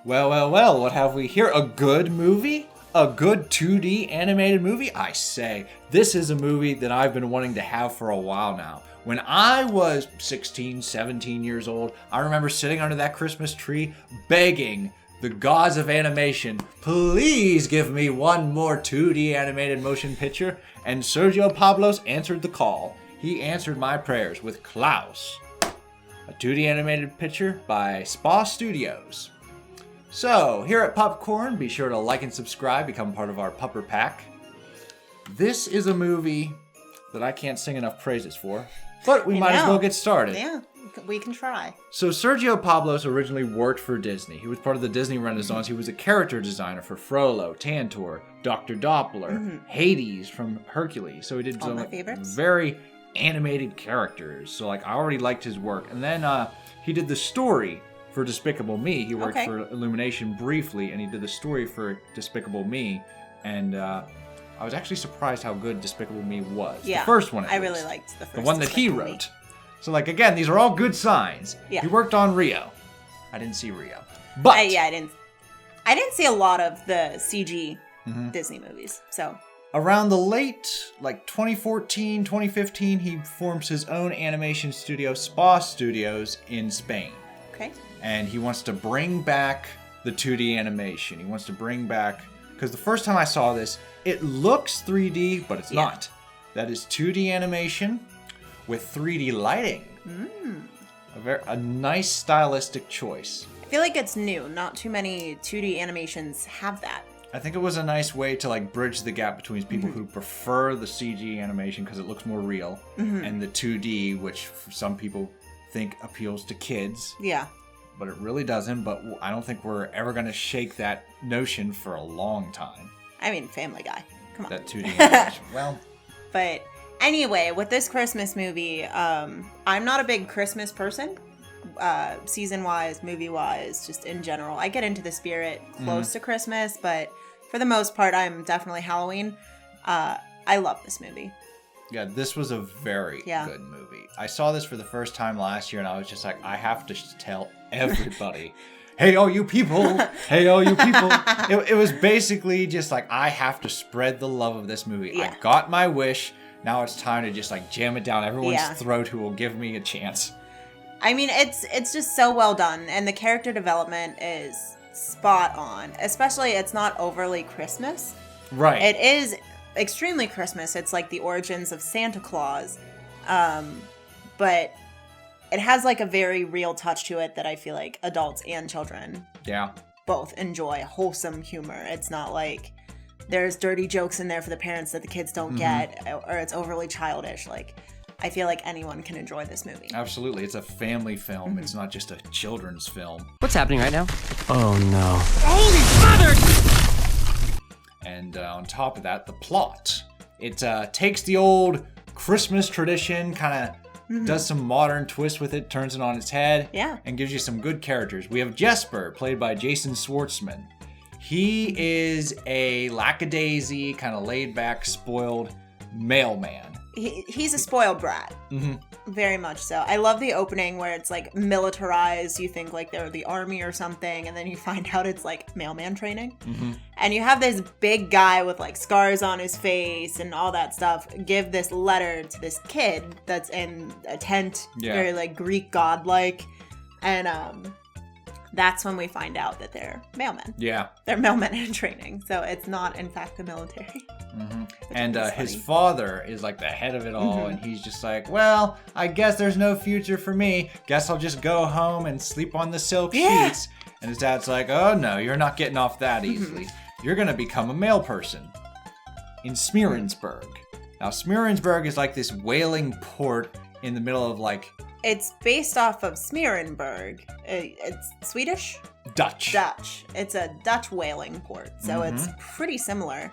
Well, what have we here? A good movie? A good 2D animated movie? I say, this is a movie that I've been wanting to have for a while now. When I was 16, 17 years old, I remember sitting under that Christmas tree begging the gods of animation, please give me one more 2D animated motion picture. And Sergio Pablos answered the call. He answered my prayers with Klaus, a 2D animated picture by Spa Studios. So, here at Pupcorn, be sure to like and subscribe, become part of our Pupper Pack. This is a movie that I can't sing enough praises for, but we might as well get started. Yeah, we can try. So, Sergio Pablos originally worked for Disney. He was part of the Disney Renaissance. He was a character designer for Frollo, Tantor, Dr. Doppler, Hades from Hercules. So he did some very animated characters. So, I already liked his work. And then he did the story for Despicable Me. He worked for Illumination briefly, and he did the story for Despicable Me. And I was actually surprised how good Despicable Me was. Yeah, the first one, I really liked the first. The one that he Despicable wrote. So, again, these are all good signs. Yeah. He worked on Rio. I didn't see Rio. But I didn't see a lot of the CG Disney movies. So around the late, 2014, 2015, he forms his own animation studio, Spa Studios, in Spain. Okay. And he wants to bring back the 2D animation. He wants to bring back... Because the first time I saw this, it looks 3D, but it's not. That is 2D animation with 3D lighting. A nice stylistic choice. I feel like it's new. Not too many 2D animations have that. I think it was a nice way to bridge the gap between people who prefer the CG animation because it looks more real, and the 2D, which for some people think appeals to kids. Yeah. But it really doesn't, but I don't think we're ever going to shake that notion for a long time. I mean, Family Guy. Come on. That 2D animation. Well. But anyway, with this Christmas movie, I'm not a big Christmas person. Season-wise, movie-wise, just in general. I get into the spirit close to Christmas, but for the most part, I'm definitely Halloween. I love this movie. Yeah, this was a very good movie. I saw this for the first time last year, and I was just like, I have to tell everybody, hey, all you people, hey, all you people. It was basically just I have to spread the love of this movie. Yeah. I got my wish. Now it's time to just jam it down everyone's throat who will give me a chance. I mean, it's just so well done, and the character development is spot on. Especially, it's not overly Christmas. Right. It is extremely Christmas. It's the origins of Santa Claus, but it has a very real touch to it that I feel like adults and children both enjoy. Wholesome humor. It's not there's dirty jokes in there for the parents that the kids don't get, or it's overly childish. I feel like anyone can enjoy this movie. Absolutely. It's a family film. It's not just a children's film. What's happening right now? Oh no. Holy mother! And on top of that, the plot. It takes the old Christmas tradition, kind of does some modern twist with it, turns it on its head, and gives you some good characters. We have Jesper, played by Jason Schwartzman. He is a lackadaisy, kind of laid-back, spoiled mailman. He's a spoiled brat. Very much so. I love the opening where it's militarized. You think they're the army or something, and then you find out it's mailman training. And you have this big guy with scars on his face and all that stuff give this letter to this kid that's in a tent, very Greek godlike, and that's when we find out that they're mailmen. Yeah. They're mailmen in training, so it's not in fact the military. And his father is the head of it all, and he's just well, I guess there's no future for me. Guess I'll just go home and sleep on the silk sheets. And his dad's oh no, you're not getting off that easily. You're gonna become a mail person in Smeerensburg. Now Smeerensburg is this whaling port in the middle of It's based off of Smeerenburg. It's Swedish? Dutch. It's a Dutch whaling port, so it's pretty similar.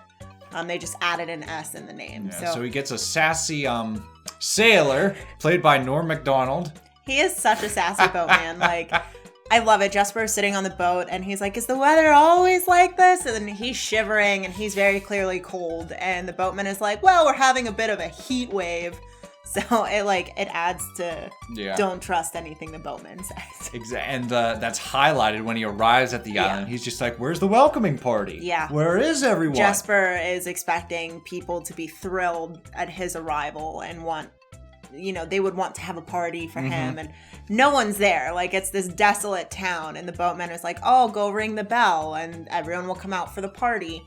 They just added an S in the name. Yeah, so he gets a sassy sailor, played by Norm Macdonald. He is such a sassy boatman. I love it. Jesper's sitting on the boat, and he's is the weather always like this? And then he's shivering, and he's very clearly cold. And the boatman is well, we're having a bit of a heat wave. So it adds to Yeah. don't trust anything the boatman says. Exactly. And that's highlighted when he arrives at the island. He's just like, where's the welcoming party? Yeah. Where is everyone? Jesper is expecting people to be thrilled at his arrival and they would want to have a party for him, and no one's there. Like, it's this desolate town, and the boatman is like, oh, go ring the bell and everyone will come out for the party.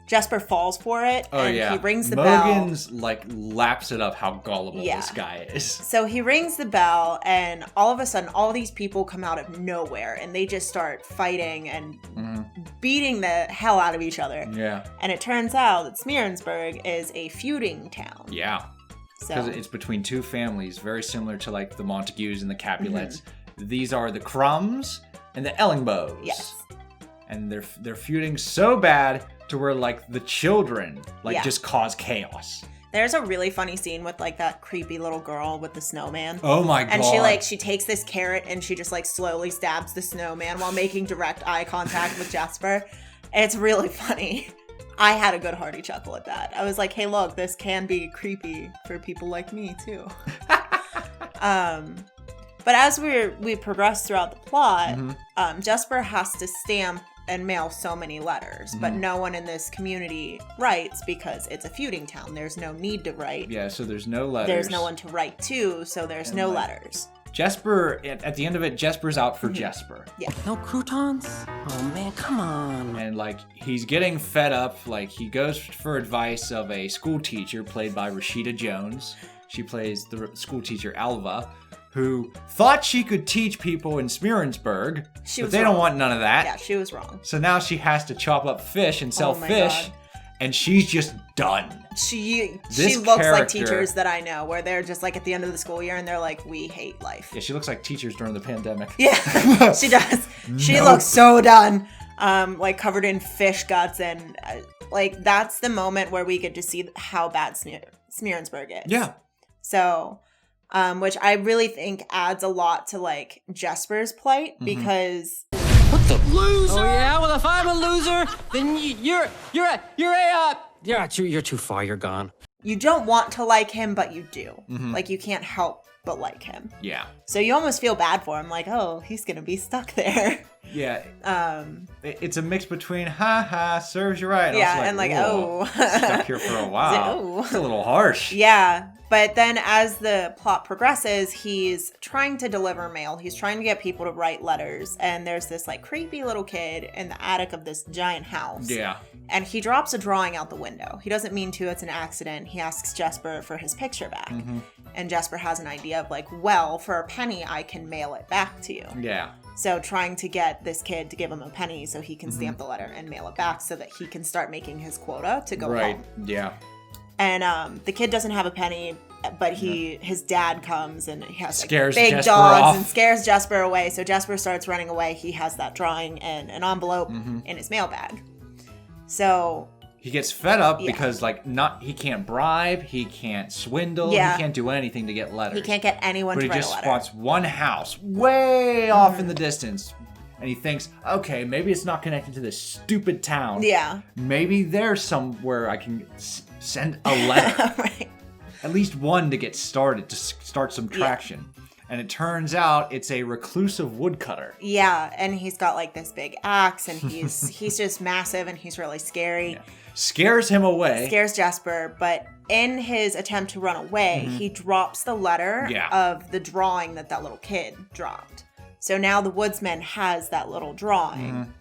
Jesper falls for it, he rings the bell. Mogan's laps it up how gullible this guy is. So he rings the bell, and all of a sudden, all these people come out of nowhere, and they just start fighting and beating the hell out of each other. Yeah. And it turns out that Smearensburg is a feuding town. Yeah. Because So it's between two families, very similar to the Montagues and the Capulets. These are the Crumbs and the Ellingbows. yes. And they're feuding so bad to where the children just cause chaos. There's a really funny scene with that creepy little girl with the snowman. Oh my god. And she takes this carrot and she just slowly stabs the snowman while making direct eye contact with Jesper. It's really funny. I had a good hearty chuckle at that. I was like, hey, look, this can be creepy for people like me too. But as we progress throughout the plot, Jesper has to stamp and mail so many letters, but no one in this community writes because it's a feuding town. There's no need to write. Yeah, so there's no letters. There's no one to write to, so there's no letters. Jesper, at the end of it, Jesper's out for Jesper. Yeah. No croutons? Oh man, come on. And he's getting fed up. He goes for advice of a school teacher played by Rashida Jones. She plays the school teacher Alva, who thought she could teach people in Smearensburg, but they don't want none of that. Yeah, she was wrong. So now she has to chop up fish and sell fish, God. and she's just done. She This looks like character- teachers that I know, where they're just at the end of the school year and they're like, we hate life. Yeah, she looks like teachers during the pandemic. Yeah, she does. She Nope. looks so done. Covered in fish guts, and that's the moment where we get to see how bad Smearensburg is. Yeah. So, which I really think adds a lot to Jesper's plight, because What the loser? Oh yeah, well if I'm a loser, then you're too far. You're gone. you don't want to like him, but you do. You can't help but like him. Yeah. So you almost feel bad for him, oh, he's gonna be stuck there. Yeah. It's a mix between serves you right. Yeah, also and whoa, stuck here for a while. oh. It's a little harsh. Yeah, but then as the plot progresses, he's trying to deliver mail. He's trying to get people to write letters, and there's this creepy little kid in the attic of this giant house. Yeah. And he drops a drawing out the window. He doesn't mean to, it's an accident. He asks Jesper for his picture back. And Jesper has an idea of well, for a penny, I can mail it back to you. Yeah. So trying to get this kid to give him a penny so he can stamp the letter and mail it back so that he can start making his quota to go Right. home. Yeah. And the kid doesn't have a penny, but his dad comes and he has Scares big Jesper dogs off. and scares Jesper away. So Jesper starts running away. He has that drawing and an envelope in his mailbag. So He gets fed up Yeah. because he can't bribe, he can't swindle, Yeah. he can't do anything to get letters. he can't get anyone But to he write just a letter. spots one house way off in the distance. And he thinks, okay, maybe it's not connected to this stupid town. Yeah. Maybe there's somewhere I can send a letter. Right. At least one to get started, to start some traction. And it turns out it's a reclusive woodcutter. Yeah, and he's got this big axe, and he's just massive, and he's really scary. Yeah. Scares him away. Scares Jesper, but in his attempt to run away, he drops the letter of the drawing that little kid dropped. So now the woodsman has that little drawing.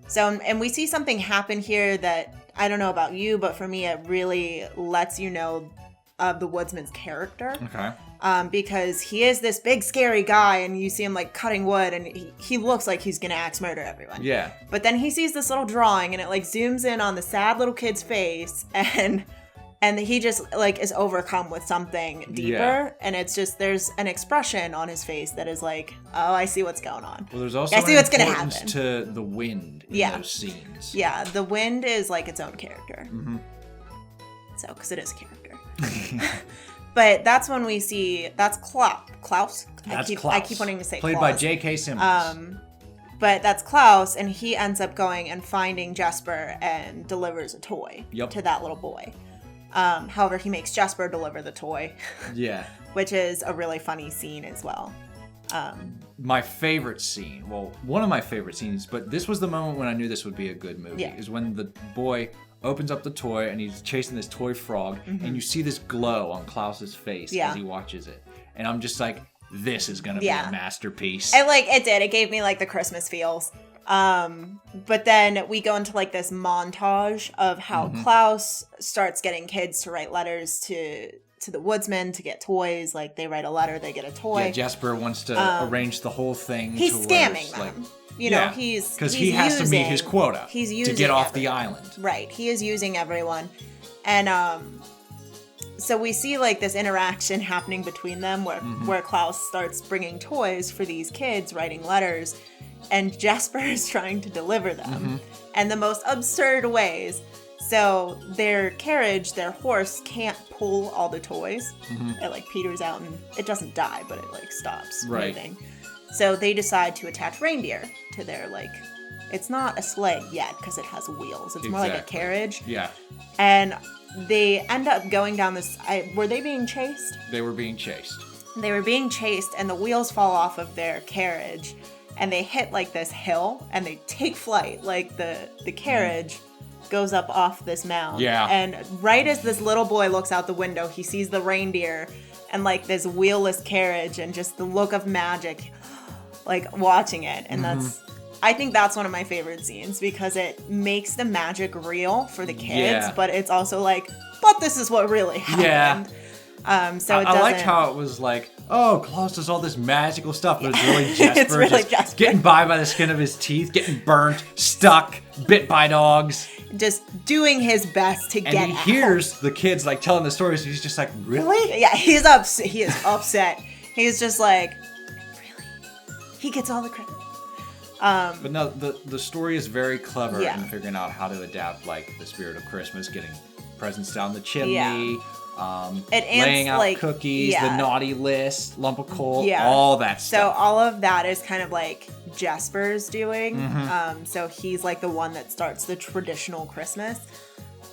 So, and we see something happen here that, I don't know about you, but for me, it really lets you know of the woodsman's character. Okay. Because he is this big, scary guy, and you see him cutting wood, and he looks like he's gonna axe murder everyone. Yeah. But then he sees this little drawing, and it zooms in on the sad little kid's face, and he just is overcome with something deeper. Yeah. And it's just, there's an expression on his face that is oh, I see what's going on. Well, there's also I see an what's gonna importance happen. to the wind in those scenes. Yeah, the wind is its own character. So, because it is a character. But that's when we see, that's Klaus. That's I Klaus. keep wanting to say Played Klaus. by J.K. Simmons. But that's Klaus, and he ends up going and finding Jesper and delivers a toy Yep. to that little boy. However, he makes Jesper deliver the toy. Yeah. Which is a really funny scene as well. My favorite scene, well, one of my favorite scenes, but this was the moment when I knew this would be a good movie, is when the boy opens up the toy and he's chasing this toy frog, and you see this glow on Klaus's face as he watches it. And I'm just like, this is gonna be a masterpiece. It gave me like the Christmas feels. But then we go into like this montage of how Klaus starts getting kids to write letters to the woodsman to get toys. Like, they write a letter, they get a toy. Yeah, Jesper wants to arrange the whole thing. He's scamming them. Because he has to meet his quota to get off the island. Right. He is using everyone. And so we see like this interaction happening between them where Klaus starts bringing toys for these kids, writing letters, and Jesper is trying to deliver them in the most absurd ways. So their carriage, their horse, can't pull all the toys. It like peters out and it doesn't die, but it like stops moving. So they decide to attach reindeer to their it's not a sleigh yet because it has wheels. It's more like a carriage. Yeah. And they end up going down this. Were they being chased? They were being chased. They were being chased, and the wheels fall off of their carriage, and they hit like this hill, and they take flight. Like the carriage goes up off this mound. Yeah. And right as this little boy looks out the window, he sees the reindeer and like this wheelless carriage, and just the look of magic, like watching it, and I think that's one of my favorite scenes because it makes the magic real for the kids, but it's also like, but this is what really happened. Yeah. So I liked how it was like, oh, Klaus does all this magical stuff, but it's really Jesper. It's really Jesper. Getting by the skin of his teeth, getting burnt, stuck, bit by dogs. Just doing his best to get out. And he hears the kids like telling the stories, and he's just like, really? Yeah, he is upset. He's just like, really? He gets all the credit. But no, the story is very clever in figuring out how to adapt like the spirit of Christmas, getting presents down the chimney, laying out cookies, the naughty list, lump of coal, all that stuff. So all of that is kind of like Jesper's doing. So he's like the one that starts the traditional Christmas.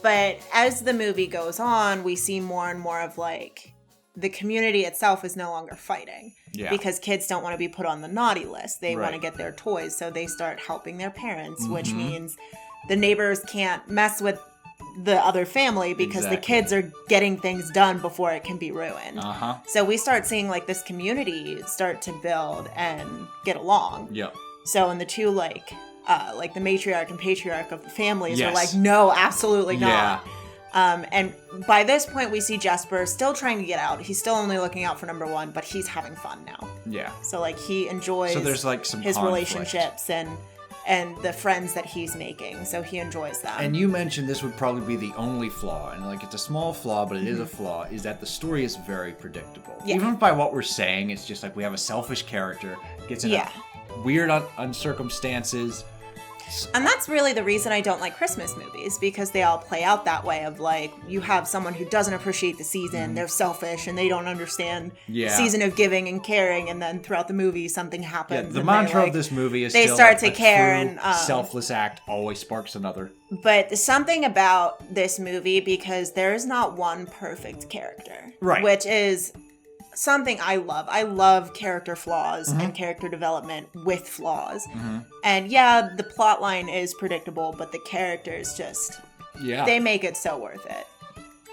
But as the movie goes on, we see more and more of like the community itself is no longer fighting. Yeah. Because kids don't want to be put on the naughty list. They want to get their toys, so they start helping their parents, which means the neighbors can't mess with the other family because the kids are getting things done before it can be ruined. So we start seeing like this community start to build and get along. Yep. So in the two like the matriarch and patriarch of the families are like, no, absolutely not. And by this point, we see Jesper still trying to get out. He's still only looking out for number one, but he's having fun now. Yeah. So like he enjoys there's like some his conflict. relationships and the friends that he's making. So he enjoys that. And you mentioned this would probably be the only flaw, and like it's a small flaw, but it is a flaw, is that the story is very predictable. Yeah. Even by what we're saying, it's just like we have a selfish character, gets in weird uncircumstances. And that's really the reason I don't like Christmas movies, because they all play out that way of like, you have someone who doesn't appreciate the season, they're selfish, and they don't understand the season of giving and caring, and then throughout the movie something happens. Yeah, the mantra of this movie is they still start like, to care, true, and selfless act always sparks another. But something about this movie, because there is not one perfect character. Right. Which is something I love. I love character flaws and character development with flaws. And yeah, the plot line is predictable, but the characters just, they make it so worth it.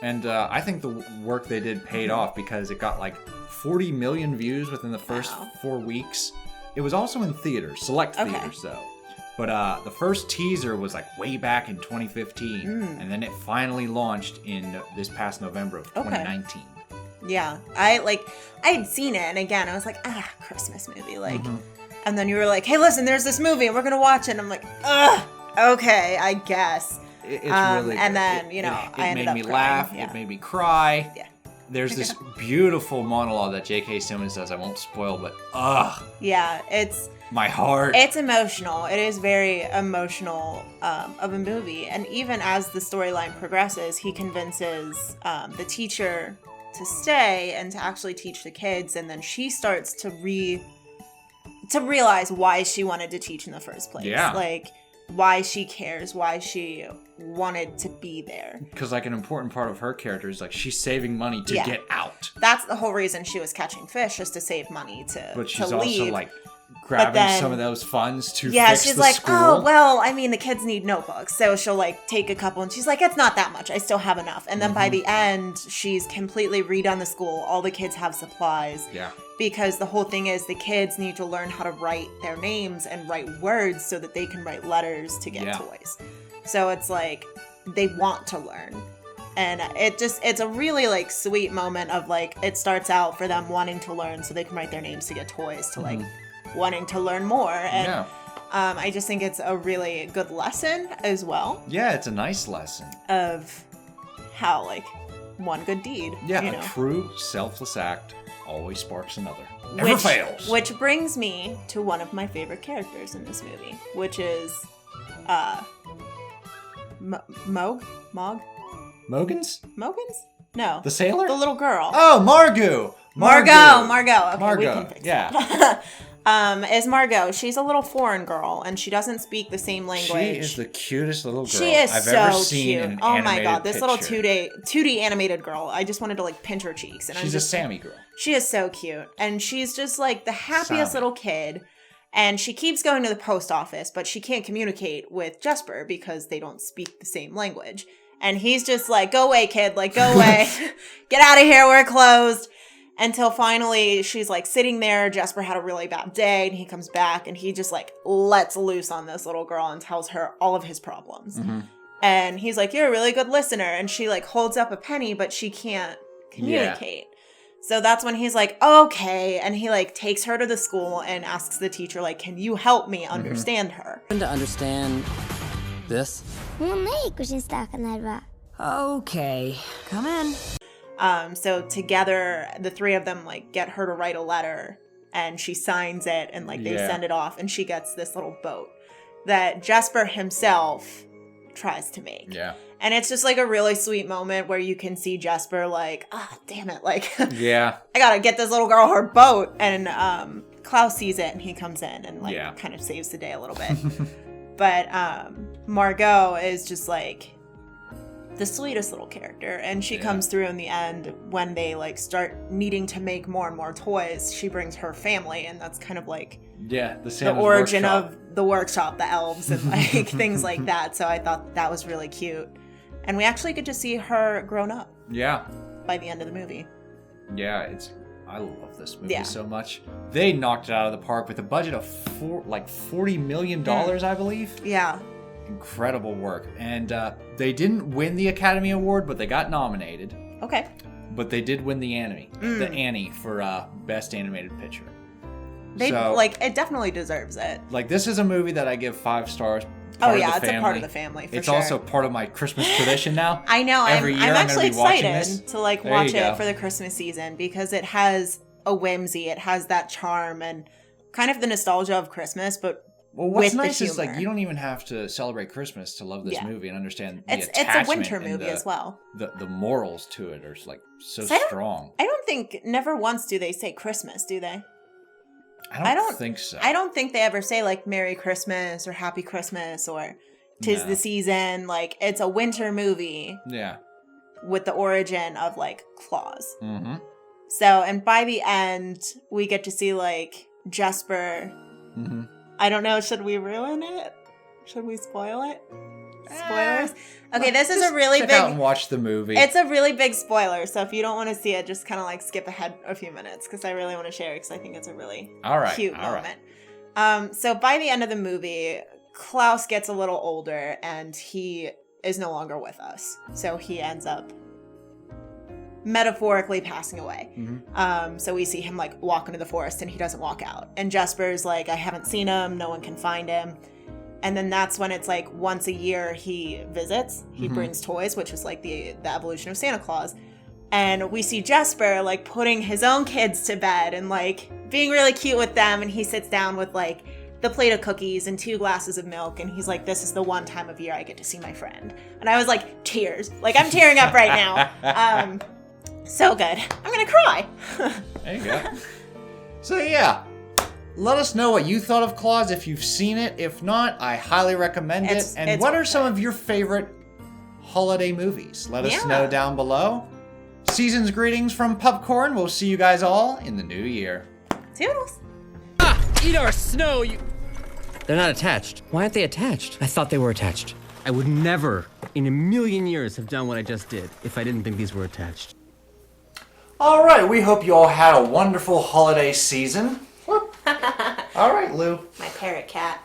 And I think the work they did paid off, because it got like 40 million views within the first 4 weeks. It was also in theaters, select theaters though. But the first teaser was like way back in 2015, and then it finally launched in this past November of 2019. Yeah, I had seen it, and again, I was like, Christmas movie, and then you were like, hey, listen, there's this movie, and we're gonna watch it, and I'm like, okay, I guess. It's really and good. then, I ended up made me crying. laugh, Yeah. it made me cry. Yeah. There's this beautiful monologue that J.K. Simmons does, I won't spoil, but Yeah, it's... my heart. It's emotional. It is very emotional of a movie, and even as the storyline progresses, he convinces the teacher to stay and to actually teach the kids, and then she starts to realize why she wanted to teach in the first place. Yeah. Like, why she cares, why she wanted to be there. Because like an important part of her character is like she's saving money to get out. That's the whole reason she was catching fish, is to save money to But she's to leave. also like grabbing some of those funds to fix she's the like, school. oh, well, I mean, the kids need notebooks. So she'll like take a couple and she's like, it's not that much. I still have enough. And then by the end, she's completely redone the school. All the kids have supplies. Yeah. Because the whole thing is the kids need to learn how to write their names and write words so that they can write letters to get toys. So it's like they want to learn. And it's a really like sweet moment of like, it starts out for them wanting to learn so they can write their names to get toys to like wanting to learn more. And I just think it's a really good lesson as well. Yeah, it's a nice lesson. Of how like one good deed. Yeah, you know? A true selfless act always sparks another. Never fails. Which brings me to one of my favorite characters in this movie, which is Mogans? No. The sailor? The little girl. Oh, Margot. Margot. Okay, we can fix that. Is Margot. She's a little foreign girl, and she doesn't speak the same language. She is the cutest little girl I've ever seen cute. in an Oh my animated god, this little picture. 2D animated girl. I just wanted to like pinch her cheeks. And She's a Sammy girl. She is so cute, and she's just like the happiest little kid. And she keeps going to the post office, but she can't communicate with Jesper because they don't speak the same language. And he's just like, go away, kid. Like, go away. Get out of here. We're closed. Until finally she's like sitting there. Jesper had a really bad day and he comes back and he just like lets loose on this little girl and tells her all of his problems. And he's like, you're a really good listener. And she like holds up a penny, but she can't communicate. So that's when he's like, okay. And he like takes her to the school and asks the teacher, like, can you help me understand her? To understand this. Okay, come in. So together, the three of them like get her to write a letter and she signs it and like they send it off and she gets this little boat that Jesper himself tries to make. Yeah. And it's just like a really sweet moment where you can see Jesper like, damn it. Like, I gotta get this little girl her boat. And Klaus sees it and he comes in and like kind of saves the day a little bit. But Margot is just like the sweetest little character. And she comes through in the end when they like start needing to make more and more toys. She brings her family and that's kind of like the origin of the workshop, the elves and like things like that. So I thought that was really cute. And we actually get to see her grown up. Yeah. By the end of the movie. Yeah, I love this movie so much. They knocked it out of the park with a budget of $40 million, I believe. Yeah. Incredible work. And they didn't win the Academy Award, but they got nominated. Okay. But they did win the Annie for Best Animated Picture. It definitely deserves it. Like, this is a movie that I give 5 stars. It's a part of the family, for It's sure. also part of my Christmas tradition now. I know. Every year I'm actually excited to like watch it for the Christmas season because it has a whimsy. It has that charm and kind of the nostalgia of Christmas, but what's with nice the is like you don't even have to celebrate Christmas to love this movie and understand the attachment. It's a winter movie as well. The morals to it are like so strong. I don't think never once do they say Christmas, do they? I don't think so. I don't think they ever say like Merry Christmas or Happy Christmas or 'Tis the season. Like it's a winter movie. Yeah. With the origin of like Klaus. Mm-hmm. So, and by the end, we get to see like Jesper. Mm-hmm. I don't know. Should we ruin it? Should we spoil it? Spoilers? Okay, this is a really check big... out and watch the movie. It's a really big spoiler, so if you don't want to see it, just kind of like skip ahead a few minutes, because I really want to share it, because I think it's a really cute moment. So by the end of the movie, Klaus gets a little older, and he is no longer with us. So he ends up metaphorically passing away. Mm-hmm. So we see him like walk into the forest, and he doesn't walk out. And Jesper's like, I haven't seen him, no one can find him. And then that's when it's like once a year he visits. He brings toys, which is like the evolution of Santa Claus. And we see Jesper like putting his own kids to bed and like being really cute with them. And he sits down with like the plate of cookies and 2 glasses of milk. And he's like, this is the one time of year I get to see my friend. And I was like, tears. Like I'm tearing up right now. So good. I'm going to cry. There you go. So yeah. Let us know what you thought of Klaus if you've seen it. If not, I highly recommend it. And what are some of your favorite holiday movies? Let us know down below. Season's greetings from Pupcorn. We'll see you guys all in the new year. Toodles. Eat our snow, you... They're not attached. Why aren't they attached? I thought they were attached. I would never, in a million years, have done what I just did if I didn't think these were attached. All right, we hope you all had a wonderful holiday season. All right, Lou. My parrot cat.